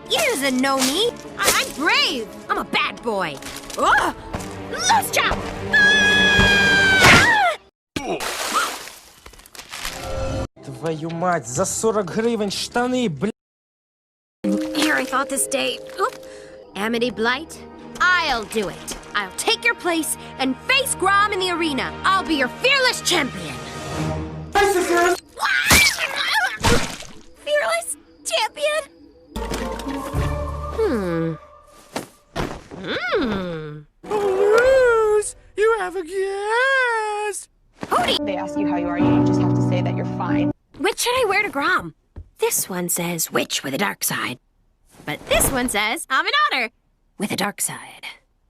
He doesn't know me. I'm brave. I'm a bad boy. Oh! Loose chop! Твою мать, за 40 гривень штани, бля. Here I thought this day. Oop. Amity Blight, I'll do it. I'll take your place and face Grom in the arena. I'll be your fearless champion. Fearless champion? Bruce, you have a guest. Hootie! They ask you how you are, you just have to say that you're fine. Which should I wear to Grom? This one says witch with a dark side. But this one says I'm an otter with a dark side.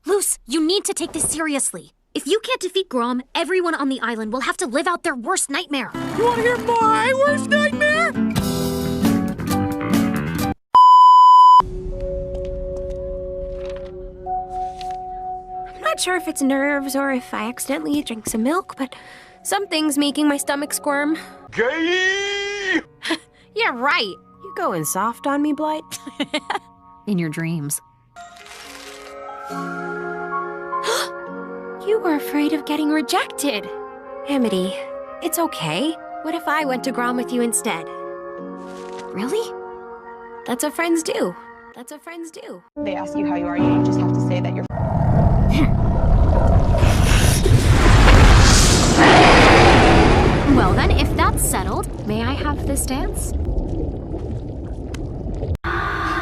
Luce, you need to take this seriously. If you can't defeat Grom, everyone on the island will have to live out their worst nightmare. You want to hear my worst nightmare? I'm not sure if it's nerves or if I accidentally drank some milk, but something's making my stomach squirm. Gay! Yeah, right. You going soft on me, Blight? In your dreams. You were afraid of getting rejected. Amity, it's okay. What if I went to Grom with you instead? Really? That's what friends do. That's what friends do. They ask you how you are, you just have to say that you're Well then, if that's settled, may I have this dance?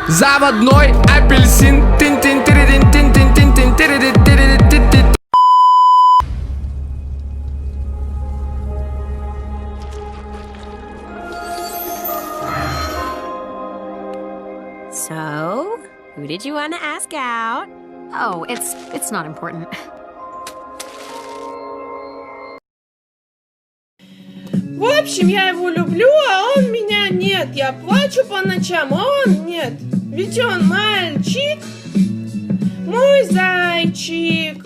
Заводной апельсин. Тин-тин-тиридин-тин-тин-тин-тин-тиридин-тиридин-тин-тин. So, who did you want to ask out? Oh, it's not important. В общем, я его люблю, а он меня нет. Я плачу по ночам, а он нет. Ведь он мальчик, мой зайчик.